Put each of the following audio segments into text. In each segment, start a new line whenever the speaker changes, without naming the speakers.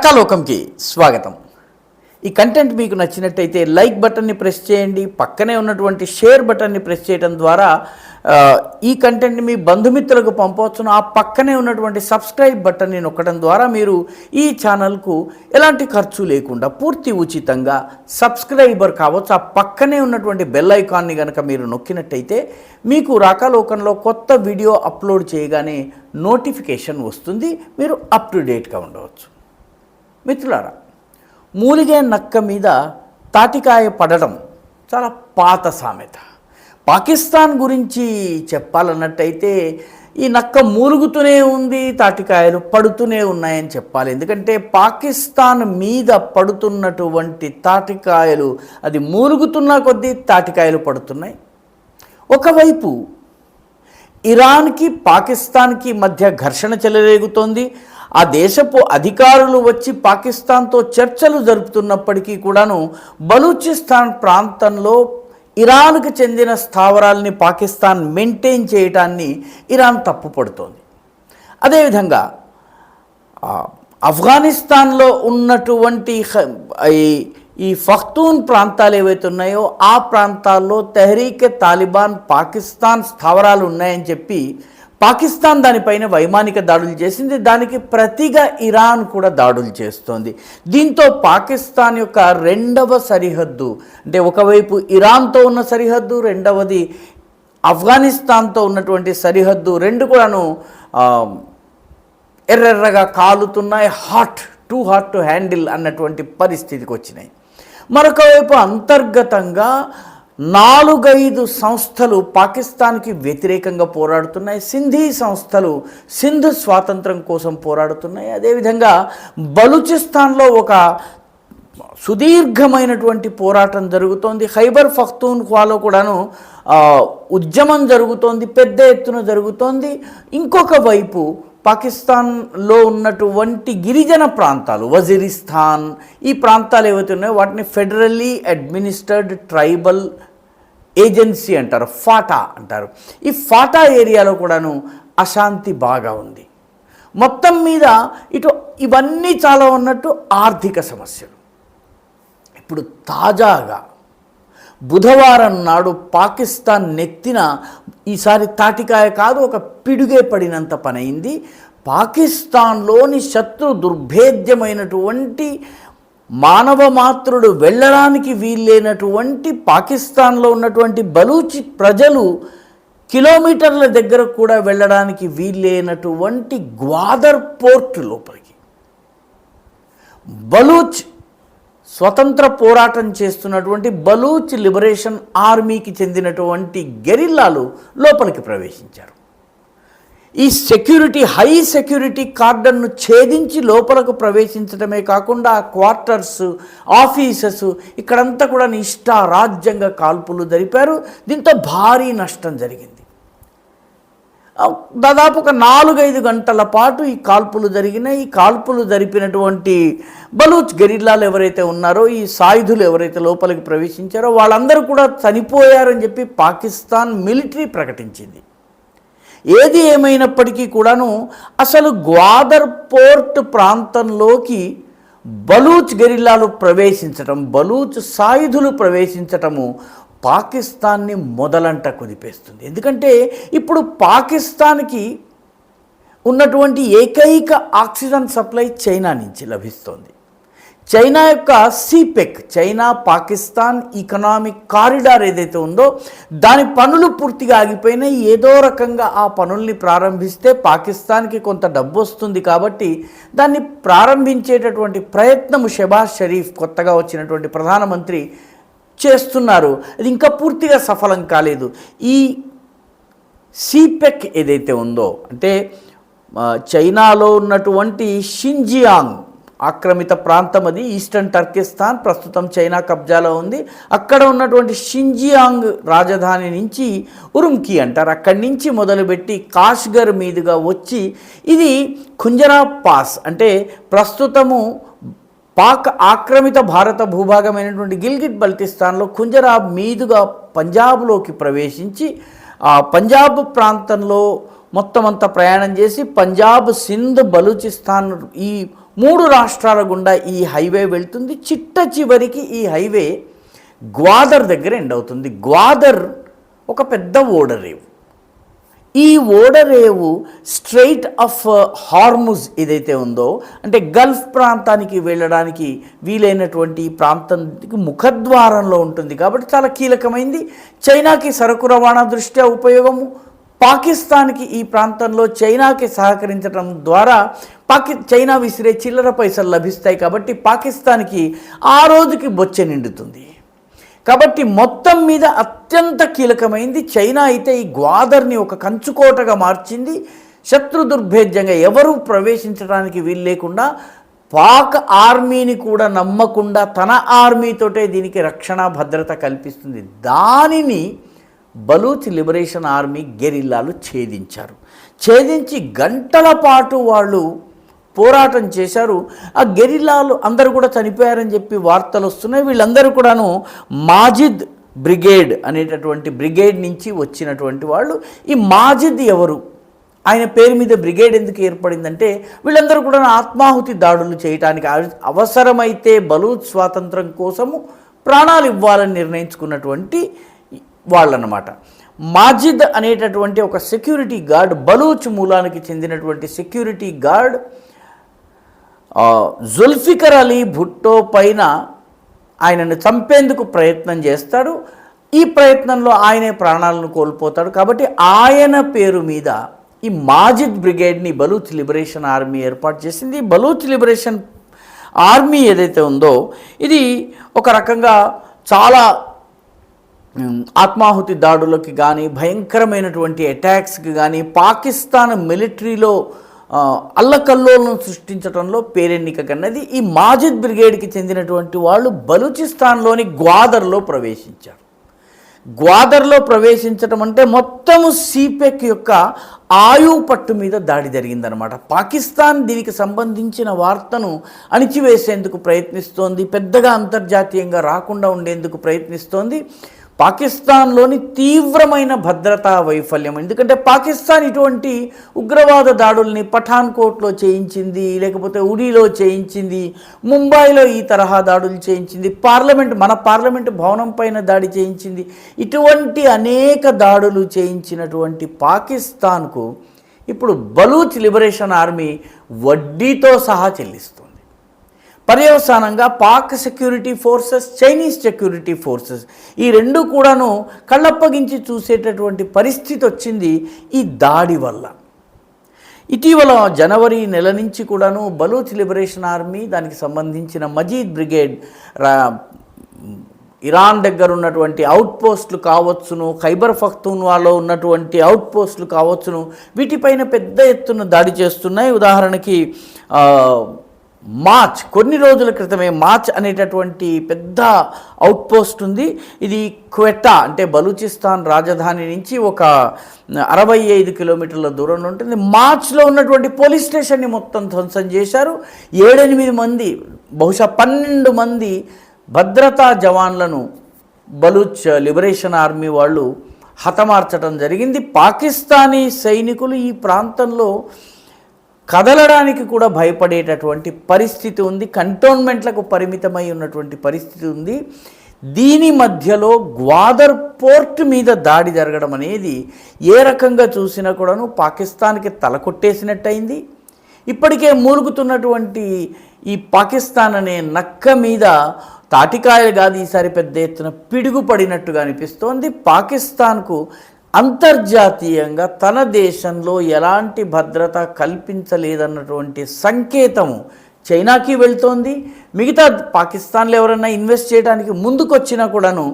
రాకాలోకంకి స్వాగతం. ఈ కంటెంట్ మీకు నచ్చినట్టయితే లైక్ బటన్ని ప్రెస్ చేయండి. పక్కనే ఉన్నటువంటి షేర్ బటన్ని ప్రెస్ చేయడం ద్వారా ఈ కంటెంట్ని మీ బంధుమిత్రులకు పంపవచ్చును. ఆ పక్కనే ఉన్నటువంటి సబ్స్క్రైబ్ బటన్ని నొక్కడం ద్వారా మీరు ఈ ఛానల్కు ఎలాంటి ఖర్చు లేకుండా పూర్తి ఉచితంగా సబ్స్క్రైబర్ కావచ్చు. ఆ పక్కనే ఉన్నటువంటి బెల్ ఐకాన్ని కనుక మీరు నొక్కినట్టయితే మీకు రాకాలోకంలో కొత్త వీడియో అప్లోడ్ చేయగానే నోటిఫికేషన్ వస్తుంది. మీరు అప్ టు డేట్గా ఉండవచ్చు. మిత్రులారా, మూలిగే నక్క మీద తాటికాయ పడడం చాలా పాత సామెత. పాకిస్తాన్ గురించి చెప్పాలన్నట్టయితే ఈ నక్క మూలుగుతూనే ఉంది, తాటికాయలు పడుతూనే ఉన్నాయని చెప్పాలి. ఎందుకంటే పాకిస్తాన్ మీద పడుతున్నటువంటి తాటికాయలు అది మూలుగుతున్న కొద్దీ తాటికాయలు పడుతున్నాయి. ఒకవైపు ఇరాన్కి పాకిస్తాన్కి మధ్య ఘర్షణ చెలరేగుతోంది. ఆ దేశపు అధికారులు వచ్చి పాకిస్తాన్తో చర్చలు జరుపుతున్నప్పటికీ కూడాను బలూచిస్తాన్ ప్రాంతంలో ఇరాన్కు చెందిన స్థావరాలని పాకిస్తాన్ మెయింటైన్ చేయడాన్ని ఇరాన్ తప్పుపడుతోంది. అదేవిధంగా ఆఫ్ఘనిస్తాన్లో ఉన్నటువంటి ఈ పఖ్తూన్ ప్రాంతాలు ఏవైతే ఉన్నాయో ఆ ప్రాంతాల్లో తెహ్రీకే తాలిబాన్ పాకిస్తాన్ స్థావరాలు ఉన్నాయని చెప్పి పాకిస్తాన్ దానిపైన వైమానిక దాడులు చేసింది. దానికి ప్రతిగా ఇరాన్ కూడా దాడులు చేస్తోంది. దీంతో పాకిస్తాన్ యొక్క రెండవ సరిహద్దు, అంటే ఒకవైపు ఇరాన్తో ఉన్న సరిహద్దు, రెండవది ఆఫ్ఘనిస్తాన్తో ఉన్నటువంటి సరిహద్దు, రెండు కూడాను ఎర్రెర్రగా కాలుతున్నాయి. టూ హాట్ టు హ్యాండిల్ అన్నటువంటి పరిస్థితికి వచ్చినాయి. మరొక వైపు అంతర్గతంగా 4-5 సంస్థలు పాకిస్తాన్కి వ్యతిరేకంగా పోరాడుతున్నాయి. సింధీ సంస్థలు సింధు స్వాతంత్రం కోసం పోరాడుతున్నాయి. అదేవిధంగా బలూచిస్తాన్లో ఒక సుదీర్ఘమైనటువంటి పోరాటం జరుగుతోంది. ఖైబర్ పఖ్తూన్ఖ్వాలో కూడాను ఉద్యమం జరుగుతోంది, పెద్ద ఎత్తున జరుగుతోంది. ఇంకొక వైపు పాకిస్తాన్లో ఉన్నటువంటి గిరిజన ప్రాంతాలు, వజీరిస్తాన్, ఈ ప్రాంతాలు ఏవైతే ఉన్నాయో వాటిని ఫెడరల్లీ అడ్మినిస్టర్డ్ ట్రైబల్ ఏజెన్సీ అంటారు, ఫాటా అంటారు. ఈ ఫాటా ఏరియాలో కూడాను అశాంతి బాగా ఉంది. మొత్తం మీద ఇటు ఇవన్నీ చాలా ఉన్నట్టు ఆర్థిక సమస్యలు. ఇప్పుడు తాజాగా బుధవారం నాడు పాకిస్తాన్ నెత్తిన ఈసారి తాటికాయ కాదు, ఒక పిడుగే పడినంత పని అయింది. పాకిస్తాన్లోని శత్రు దుర్భేద్యమైనటువంటి మానవ మాతృడు వెళ్ళడానికి వీల్లేనటువంటి పాకిస్తాన్లో ఉన్నటువంటి బలూచి ప్రజలు కిలోమీటర్ల దగ్గర కూడా వెళ్ళడానికి వీల్లేనటువంటి గ్వాదర్ పోర్ట్ లోపలికి బలూచ్ స్వతంత్ర పోరాటం చేస్తున్నటువంటి బలూచ్ లిబరేషన్ ఆర్మీకి చెందినటువంటి గెరిల్లాలు లోపలికి ప్రవేశించారు. ఈ హై సెక్యూరిటీ కార్డన్ను ఛేదించి లోపలకు ప్రవేశించడమే కాకుండా క్వార్టర్స్, ఆఫీసెస్ ఇక్కడంతా కూడా ఇష్టారాజ్యంగా కాల్పులు జరిపారు. దీంతో భారీ నష్టం జరిగింది. దాదాపు ఒక 4-5 గంటల పాటు ఈ కాల్పులు జరిగినాయి. ఈ కాల్పులు జరిపినటువంటి బలూచ్ గెరిల్లాలు ఎవరైతే ఉన్నారో, ఈ సాయుధులు ఎవరైతే లోపలికి ప్రవేశించారో వాళ్ళందరూ కూడా చనిపోయారని చెప్పి పాకిస్తాన్ మిలిటరీ ప్రకటించింది. ఏది ఏమైనప్పటికీ కూడాను అసలు గ్వాదర్ పోర్ట్ ప్రాంతంలోకి బలూచ్ గెరిల్లాలు ప్రవేశించటం, బలూచ్ సాయుధులు ప్రవేశించటము పాకిస్తాన్ని మొదలంట కుదిపేస్తుంది. ఎందుకంటే ఇప్పుడు పాకిస్తాన్కి ఉన్నటువంటి ఏకైక ఆక్సిజన్ సప్లై చైనా నుంచి లభిస్తోంది. చైనా యొక్క సిపెక్, చైనా పాకిస్తాన్ ఎకనామిక్ కారిడార్ ఏదైతే ఉందో దాని పనులు పూర్తిగా ఆగిపోయినాయి. ఏదో రకంగా ఆ పనుల్ని ప్రారంభిస్తే పాకిస్తాన్కి కొంత డబ్బు వస్తుంది కాబట్టి దాన్ని ప్రారంభించేటటువంటి ప్రయత్నము షెబాజ్ షరీఫ్, కొత్తగా వచ్చినటువంటి ప్రధానమంత్రి చేస్తున్నారు. అది ఇంకా పూర్తిగా సఫలం కాలేదు. ఈ సిపెక్ ఏదైతే ఉందో, అంటే చైనాలో ఉన్నటువంటి షింజియాంగ్ ఆక్రమిత ప్రాంతం, అది ఈస్టర్న్ టర్కిస్తాన్, ప్రస్తుతం చైనా కబ్జాలో ఉంది. అక్కడ ఉన్నటువంటి షింజియాంగ్ రాజధాని నుంచి ఉరుమ్కి అంటారు, అక్కడి నుంచి మొదలుపెట్టి కాష్గర్ మీదుగా వచ్చి ఇది ఖుంజరా పాస్, అంటే ప్రస్తుతము పాక్ ఆక్రమిత భారత భూభాగమైనటువంటి గిల్గిట్ బల్టిస్తాన్లో ఖుంజరా మీదుగా పంజాబ్లోకి ప్రవేశించి ఆ పంజాబ్ ప్రాంతంలో మొత్తం అంతా ప్రయాణం చేసి పంజాబ్, సింధ్, బలూచిస్తాన్ ఈ 3 రాష్ట్రాల గుండా ఈ హైవే వెళ్తుంది. చిట్ట చివరికి ఈ హైవే గ్వాదర్ దగ్గర ఎండ్ అవుతుంది. గ్వాదర్ ఒక పెద్ద ఓడరేవు. ఈ ఓడరేవు స్ట్రెయిట్ ఆఫ్ హార్ముజ్ ఏదైతే ఉందో, అంటే గల్ఫ్ ప్రాంతానికి వెళ్ళడానికి వీలైనటువంటి ప్రాంతానికి ముఖద్వారంలో ఉంటుంది కాబట్టి చాలా కీలకమైంది. చైనాకి సరుకు రవాణా దృష్ట్యా ఉపయోగము, పాకిస్తాన్కి ఈ ప్రాంతంలో చైనాకి సహకరించడం ద్వారా చైనా విసిరే చిల్లర పైసలు లభిస్తాయి కాబట్టి పాకిస్తాన్కి ఆ రోజుకి బొచ్చె నిండుతుంది. కాబట్టి మొత్తం మీద అత్యంత కీలకమైంది. చైనా అయితే ఈ గ్వాదర్ని ఒక కంచుకోటగా మార్చింది. శత్రు దుర్భేద్యంగా ఎవరూ ప్రవేశించడానికి వీలు లేకుండా, పాక్ ఆర్మీని కూడా నమ్మకుండా తన ఆర్మీతోటే దీనికి రక్షణ భద్రత కల్పిస్తుంది. దానిని బలూచ్ లిబరేషన్ ఆర్మీ గెరిల్లాలు ఛేదించి గంటల పాటు వాళ్ళు పోరాటం చేశారు. ఆ గెరిల్లాలు అందరూ కూడా చనిపోయారని చెప్పి వార్తలు వస్తున్నాయి. వీళ్ళందరూ కూడాను మాజిద్ బ్రిగేడ్ అనేటటువంటి బ్రిగేడ్ నుంచి వచ్చినటువంటి వాళ్ళు. ఈ మాజిద్ ఎవరు, ఆయన పేరు మీద బ్రిగేడ్ ఎందుకు ఏర్పడిందంటే వీళ్ళందరూ కూడా ఆత్మాహుతి దాడులు చేయడానికి, అవసరమైతే బలూచ్ స్వాతంత్రం కోసము ప్రాణాలు ఇవ్వాలని నిర్ణయించుకున్నటువంటి వాళ్ళన్నమాట. మాజిద్ అనేటటువంటి ఒక సెక్యూరిటీ గార్డ్, బలూచ్ మూలానికి చెందినటువంటి సెక్యూరిటీ గార్డ్ జుల్ఫికర్ అలీ భుట్టో పైన ఆయనను చంపేందుకు ప్రయత్నం చేస్తాడు. ఈ ప్రయత్నంలో ఆయనే ప్రాణాలను కోల్పోతాడు. కాబట్టి ఆయన పేరు మీద ఈ మాజిద్ బ్రిగేడ్ని బలూచ్ లిబరేషన్ ఆర్మీ ఏర్పాటు చేసింది. బలూచ్ లిబరేషన్ ఆర్మీ ఏదైతే ఉందో ఇది ఒక రకంగా చాలా ఆత్మాహుతి దాడులకి కానీ, భయంకరమైనటువంటి అటాక్స్కి కానీ, పాకిస్తాన్ మిలిటరీలో అల్లకల్లోలను సృష్టించడంలో పేరెన్నిక కన్నది. ఈ మాజిద్ బ్రిగేడ్కి చెందినటువంటి వాళ్ళు బలూచిస్తాన్లోని గ్వాదర్లో ప్రవేశించారు. గ్వాదర్లో ప్రవేశించడం అంటే మొత్తము సిపెక్ యొక్క ఆయువు పట్టు మీద దాడి జరిగిందనమాట. పాకిస్తాన్ దీనికి సంబంధించిన వార్తను అణిచివేసేందుకు ప్రయత్నిస్తోంది, పెద్దగా అంతర్జాతీయంగా రాకుండా ఉండేందుకు ప్రయత్నిస్తోంది. పాకిస్తాన్లోని తీవ్రమైన భద్రతా వైఫల్యం, ఎందుకంటే పాకిస్తాన్ ఇటువంటి ఉగ్రవాద దాడుల్ని పఠాన్కోట్లో చేయించింది, లేకపోతే ఉడీలో చేయించింది, ముంబైలో ఈ తరహా దాడులు చేయించింది, మన పార్లమెంటు భవనం పైన దాడి చేయించింది. ఇటువంటి అనేక దాడులు చేయించినటువంటి పాకిస్తాన్కు ఇప్పుడు బలూచ్ లిబరేషన్ ఆర్మీ వడ్డీతో సహా చెల్లిస్తుంది. పర్యవసానంగా Pak security forces, Chinese security forces ఈ రెండు కూడాను కళ్ళప్పగించి చూసేటటువంటి పరిస్థితి వచ్చింది ఈ దాడి వల్ల. ఇటీవల జనవరి నెల నుంచి కూడాను బలూచ్ లిబరేషన్ ఆర్మీ, దానికి సంబంధించిన మజీద్ బ్రిగేడ్, ఇరాన్ దగ్గర ఉన్నటువంటి అవుట్ పోస్టులు కావచ్చును, ఖైబర్ పఖ్తూన్వాలో ఉన్నటువంటి అవుట్ పోస్టులు కావచ్చును, వీటిపైన పెద్ద ఎత్తున దాడి చేస్తున్నాయి. ఉదాహరణకి కొన్ని రోజుల క్రితమే మార్చ్ అనేటటువంటి పెద్ద అవుట్ పోస్ట్ ఉంది. ఇది క్వెటా అంటే బలూచిస్తాన్ రాజధాని నుంచి ఒక 65 కిలోమీటర్ల దూరంలో ఉంటుంది. మార్చ్లో ఉన్నటువంటి పోలీస్ స్టేషన్ని మొత్తం ధ్వంసం చేశారు. 7-8 మంది, బహుశా 12 మంది భద్రతా జవాన్లను బలూచ్ లిబరేషన్ ఆర్మీ వాళ్ళు హతమార్చడం జరిగింది. పాకిస్తానీ సైనికులు ఈ ప్రాంతంలో కదలడానికి కూడా భయపడేటటువంటి పరిస్థితి ఉంది. కంటోన్మెంట్లకు పరిమితమై ఉన్నటువంటి పరిస్థితి ఉంది. దీని మధ్యలో గ్వాదర్ పోర్ట్ మీద దాడి జరగడం అనేది ఏ రకంగా చూసినా కూడాను పాకిస్తాన్కి తలకొట్టేసినట్టయింది. ఇప్పటికే మూలుగుతున్నటువంటి ఈ పాకిస్తాన్ అనే నక్క మీద తాటికాయలు కాదు, ఈసారి పెద్ద ఎత్తున పిడుగుపడినట్టుగా అనిపిస్తోంది. పాకిస్తాన్కు అంతర్జాతీయంగా తన దేశంలో ఎలాంటి భద్రత కల్పించలేదన్నటువంటి సంకేతము చైనాకి వెళ్తోంది. మిగతా పాకిస్తాన్లో ఎవరైనా ఇన్వెస్ట్ చేయడానికి ముందుకొచ్చినా కూడాను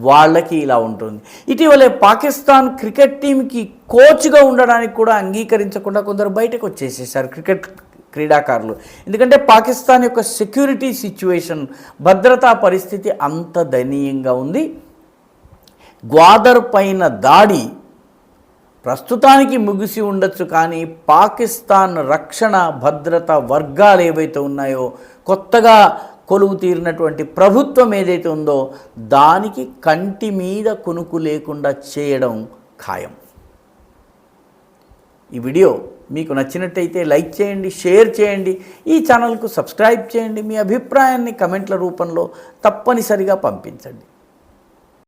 వాళ్ళకి ఇలా ఉంటుంది. ఇటీవలే పాకిస్తాన్ క్రికెట్ టీంకి కోచ్గా ఉండడానికి కూడా అంగీకరించకుండా కొందరు బయటకు వచ్చేసేసారు క్రికెట్ క్రీడాకారులు. ఎందుకంటే పాకిస్తాన్ యొక్క సెక్యూరిటీ సిచ్యువేషన్, భద్రతా పరిస్థితి అంత దయనీయంగా ఉంది. గ్వాదర్ పైన దాడి ప్రస్తుతానికి ముగిసి ఉండొచ్చు, కానీ పాకిస్తాన్ రక్షణ భద్రత వర్గాలు ఏవైతే ఉన్నాయో, కొత్తగా కొలువు తీరినటువంటి ప్రభుత్వం ఏదైతే ఉందో దానికి కంటి మీద కునుకు లేకుండా చేయడం ఖాయం. ఈ వీడియో మీకు నచ్చినట్టయితే లైక్ చేయండి, షేర్ చేయండి, ఈ ఛానల్కు సబ్స్క్రైబ్ చేయండి. మీ అభిప్రాయాన్ని కమెంట్ల రూపంలో తప్పనిసరిగా పంపించండి.